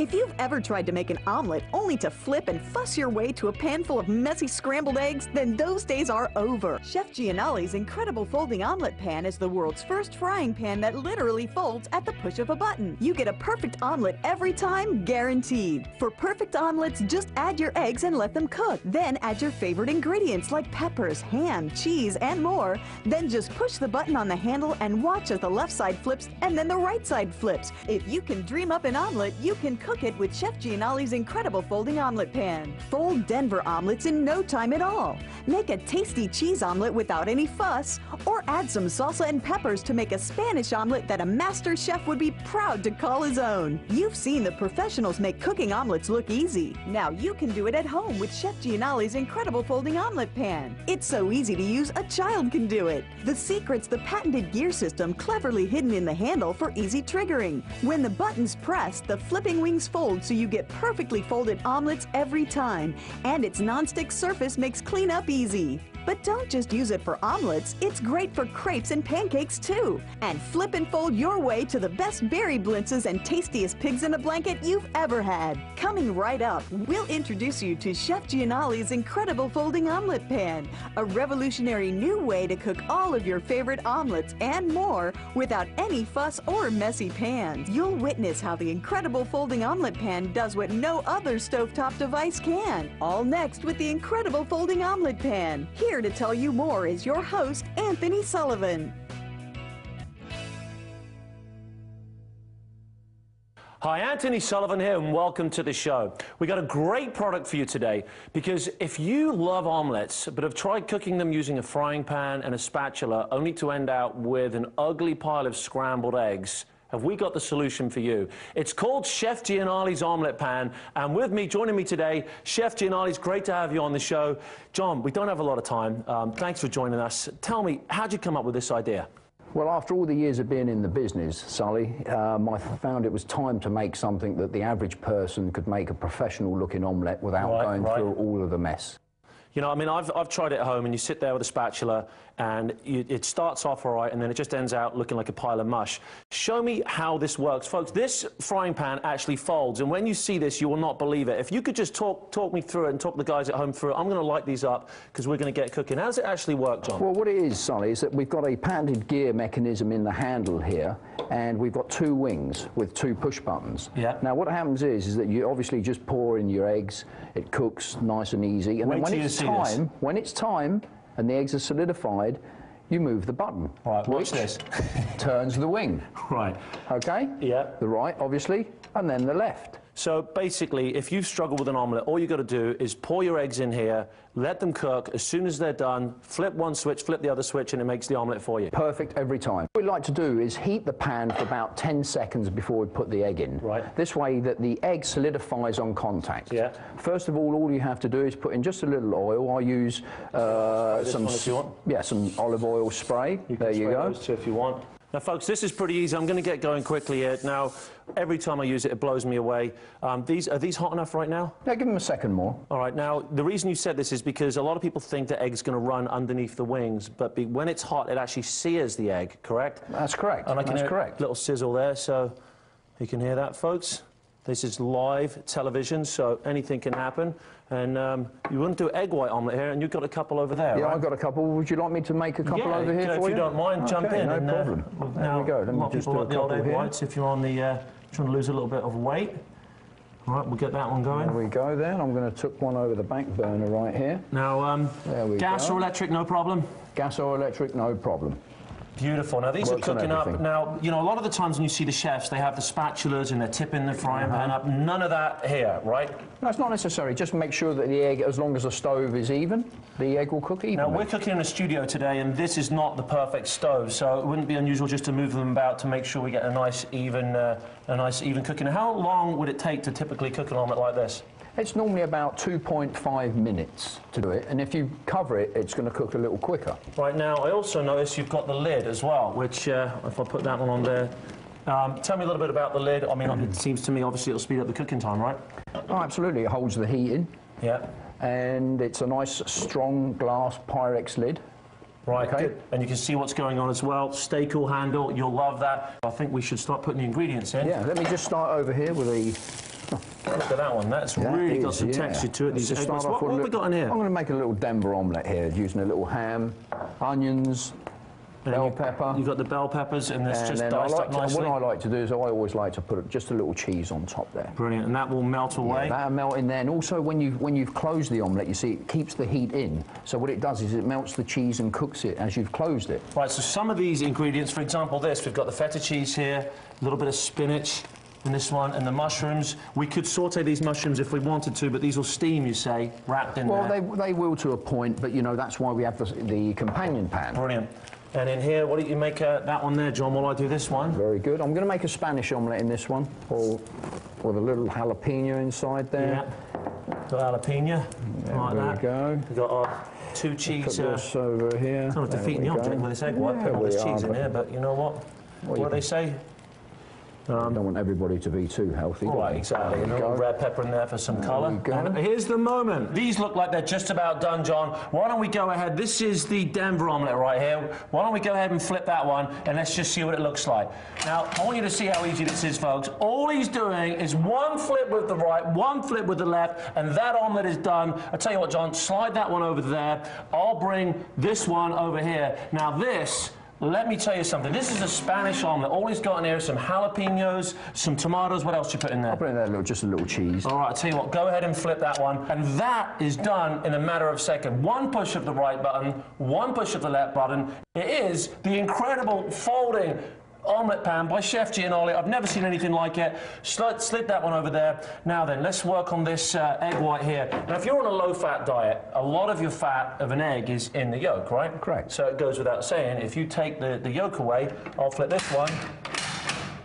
If you've ever tried to make an omelet only to flip and fuss your way to a pan full of messy scrambled eggs, then those days are over. Chef Gianoli's incredible folding omelet pan is the world's first frying pan that literally folds at the push of a button. You get a perfect omelet every time, guaranteed. For perfect omelets, just add your eggs and let them cook. Then add your favorite ingredients like peppers, ham, cheese, and more. Then just push the button on the handle and watch as the left side flips and then the right side flips. If you can dream up an omelet, you can cook it with Chef Gianoli's incredible folding omelet pan. Fold Denver omelets in no time at all. Make a tasty cheese omelet without any fuss, or add some salsa and peppers to make a Spanish omelet that a master chef would be proud to call his own. You've seen the professionals make cooking omelets look easy. Now you can do it at home with Chef Gianoli's incredible folding omelet pan. It's so easy to use, a child can do it. The secret's the patented gear system cleverly hidden in the handle for easy triggering. When the button's pressed, the flipping wings fold so you get perfectly folded omelets every time, and its non-stick surface makes cleanup easy. But don't just use it for omelets, it's great for crepes and pancakes too. And flip and fold your way to the best berry blintzes and tastiest pigs in a blanket you've ever had. Coming right up, we'll introduce you to Chef Gianoli's incredible folding omelet pan, a revolutionary new way to cook all of your favorite omelets and more without any fuss or messy pans. You'll witness how the incredible folding omelet pan does what no other stovetop device can. All next with the incredible folding omelet pan. Here to tell you more is your host, Anthony Sullivan. Hi, Anthony Sullivan here, and welcome to the show. We got a great product for you today, because if you love omelets but have tried cooking them using a frying pan and a spatula only to end out with an ugly pile of scrambled eggs, have we got the solution for you? It's called Chef Gianoli's Omelette Pan, and with me, joining me today, Chef Gianoli's. Great to have you on the show. John, we don't have a lot of time. Thanks for joining us. Tell me, how'd you come up with this idea? Well, after all the years of being in the business, Sully, I found it was time to make something that the average person could make a professional-looking omelette without going through all of the mess. You know, I mean, I've tried it at home, and you sit there with a spatula, and it starts off all right, and then it just ends out looking like a pile of mush. Show me how this works. Folks, this frying pan actually folds, and when you see this, you will not believe it. If you could just talk me through it and talk the guys at home through it, I'm going to light these up, because we're going to get cooking. How does it actually work, John? Well, what it is, Sully, is that we've got a patented gear mechanism in the handle here, and we've got two wings with two push buttons. Yeah. Now, what happens is that you obviously just pour in your eggs, it cooks nice and easy, and then when it's time, and the eggs are solidified, you move the button. Right, watch this. Turns the wing. Right. Okay? Yeah. The right, obviously, and then the left. So basically, if you struggle with an omelette, all you've got to do is pour your eggs in here, let them cook. As soon as they're done, flip one switch, flip the other switch, and it makes the omelette for you. Perfect every time. What we like to do is heat the pan for about 10 seconds before we put the egg in. Right. This way that the egg solidifies on contact. Yeah. First of all you have to do is put in just a little oil. I use some olive oil spray. There you go. Those two if you want. Now, folks, this is pretty easy. I'm going to get going quickly here. Now, every time I use it, it blows me away. Are these hot enough right now? Yeah, give them a second more. All right. Now, the reason you said this is because a lot of people think the egg's going to run underneath the wings, but when it's hot, it actually sears the egg, correct? That's correct. And I can hear a little sizzle there, so you can hear that, folks. This is live television, so anything can happen. And you wouldn't do egg white omelette here, and you've got a couple over there, Yeah, right? I've got a couple. Would you like me to make a couple over here for you? If you don't mind, jump in. No problem. There we go. Let me just do a couple egg here. whites if you're on the trying to lose a little bit of weight. All right, we'll get that one going. There we go then. I'm going to tuck one over the back burner right here. Now, gas or electric, no problem? Gas or electric, no problem. Beautiful. Now, these are cooking up. Now, you know, a lot of the times when you see the chefs, they have the spatulas and they're tipping the frying pan up. None of that here, right? No, it's not necessary. Just make sure that the egg, as long as the stove is even, the egg will cook evenly. Now, we're cooking in a studio today, and this is not the perfect stove, so it wouldn't be unusual just to move them about to make sure we get a nice, even cooking. How long would it take to typically cook an omelette like this? It's normally about 2.5 minutes to do it, and if you cover it, it's going to cook a little quicker. Right. Now, I also notice you've got the lid as well, which, if I put that one on there, tell me a little bit about the lid. I mean, it seems to me, obviously, it'll speed up the cooking time, right? Oh, absolutely. It holds the heat in. Yeah. And it's a nice, strong glass Pyrex lid. Right, okay. Good. And you can see what's going on as well. Stay cool handle, you'll love that. I think we should start putting the ingredients in. Yeah, let me just start over here with a Look at that one. That's really got some texture to it. These egg whites. What have we got in here? I'm going to make a little Denver omelette here using a little ham, onions, bell pepper. You've got the bell peppers, and it's just diced up nicely. What I like to do is I always like to put just a little cheese on top there. Brilliant, and that will melt away. Yeah, that'll melt in there, and also when you've closed the omelette, you see it keeps the heat in. So what it does is it melts the cheese and cooks it as you've closed it. Right. So some of these ingredients, for example, we've got the feta cheese here, a little bit of spinach in this one, and the mushrooms. We could saute these mushrooms if we wanted to, but these will steam, you say, wrapped in there. Well, they will to a point, but you know that's why we have the companion pan. Brilliant. And in here, what do you make that one there, John, while I do this one? Very good. I'm going to make a Spanish omelette in this one, with a little jalapeno inside there. Yeah. Got jalapeno. There we go. We've got our 2 cheese. Put this over here. Kind of defeating the object with this egg white, putting all this cheese in here, but you know what? What do they say? Don't want everybody to be too healthy. Right, exactly. A little red pepper in there for some colour. And here's the moment. These look like they're just about done, John. Why don't we go ahead? This is the Denver omelette right here. Why don't we go ahead and flip that one, and let's just see what it looks like. Now, I want you to see how easy this is, folks. All he's doing is one flip with the right, one flip with the left, and that omelette is done. I'll tell you what, John, slide that one over there. I'll bring this one over here. Now, this... Let me tell you something. This is a Spanish omelette. All he's got in here is some jalapenos, some tomatoes. What else do you put in there? I'll put in there just a little cheese. All right, I'll tell you what. Go ahead and flip that one. And that is done in a matter of seconds. One push of the right button, one push of the left button. It is the incredible folding omelette pan by Chef Gianoli. I've never seen anything like it. Slid that one over there. Now then, let's work on this egg white here. Now, if you're on a low-fat diet, a lot of your fat of an egg is in the yolk, right? Correct. So it goes without saying, if you take the yolk away, I'll flip this one,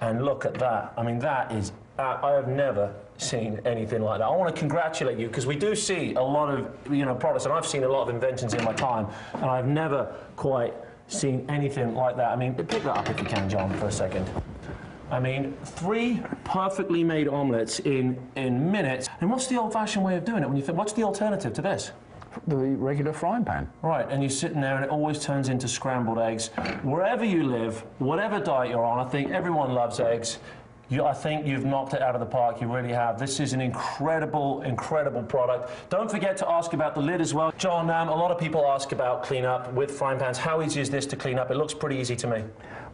and look at that. I mean, that is... I have never seen anything like that. I want to congratulate you, because we do see a lot of, products, and I've seen a lot of inventions in my time, and I've never quite seen anything like that. I mean, pick that up if you can, John, for a second. I mean, 3 perfectly made omelettes in minutes. And what's the old-fashioned way of doing it? When you think, what's the alternative to this? The regular frying pan. Right, and you're sitting there and it always turns into scrambled eggs. Wherever you live, whatever diet you're on, I think everyone loves eggs. I think you've knocked it out of the park, you really have. This is an incredible, incredible product. Don't forget to ask about the lid as well. John, a lot of people ask about cleanup with frying pans. How easy is this to clean up? It looks pretty easy to me.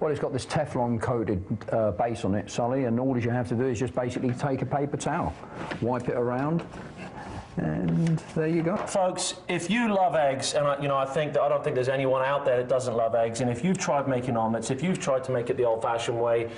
Well, it's got this Teflon-coated base on it, Sully, and all you have to do is just basically take a paper towel, wipe it around, and there you go. Folks, if you love eggs, and I don't think there's anyone out there that doesn't love eggs, and if you've tried making omelettes, if you've tried to make it the old-fashioned way,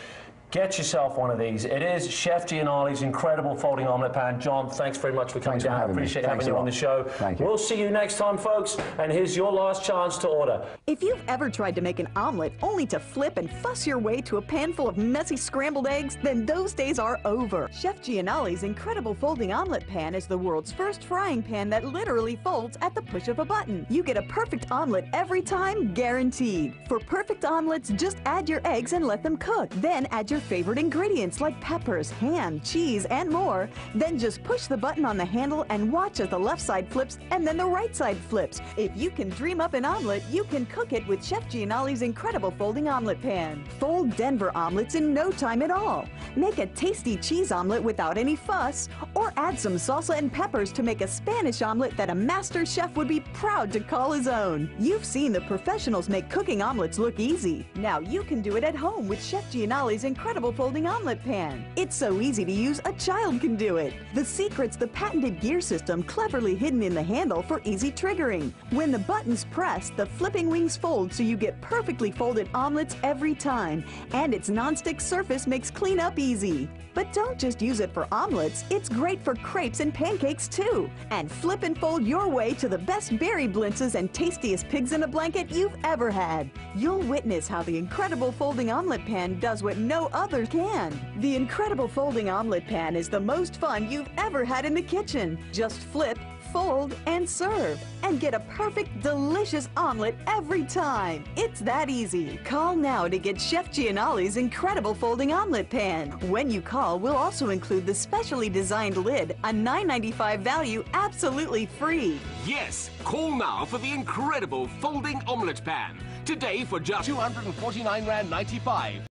get yourself one of these. It is Chef Gianoli's incredible folding omelette pan. John, thanks very much for coming down. I appreciate having you on the show. Thank you. We'll see you next time, folks, and here's your last chance to order. If you've ever tried to make an omelet only to flip and fuss your way to a pan full of messy scrambled eggs, then those days are over. Chef Gianoli's incredible folding omelette pan is the world's first frying pan that literally folds at the push of a button. You get a perfect omelet every time, guaranteed. For perfect omelets, just add your eggs and let them cook. Then add your favorite ingredients like peppers, ham, cheese, and more. Then just push the button on the handle and watch as the left side flips and then the right side flips. If you can dream up an omelet, you can cook it with Chef Gianoli's incredible folding omelet pan. Fold Denver omelets in no time at all. Make a tasty cheese omelet without any fuss, or add some salsa and peppers to make a Spanish omelet that a master chef would be proud to call his own. You've seen the professionals make cooking omelets look easy. Now you can do it at home with Chef Gianoli's incredible folding omelet pan. It's so easy to use, a child can do it. The secret's the patented gear system cleverly hidden in the handle for easy triggering. When the button's pressed, the flipping wings fold so you get perfectly folded omelets every time, and its non-stick surface makes cleanup easy. But don't just use it for omelets, it's great for crepes and pancakes too. And flip and fold your way to the best berry blintzes and tastiest pigs in a blanket you've ever had. You'll witness how the incredible folding omelet pan does what no other can. The incredible folding omelet pan is the most fun you've ever had in the kitchen. Just flip, fold, and serve, and get a perfect, delicious omelet every time. It's that easy. Call now to get Chef Gianoli's incredible folding omelet pan. When you call, we'll also include the specially designed lid, a $9.95 value, absolutely free. Yes, call now for the incredible folding omelette pan. Today for just 249.95 Rand.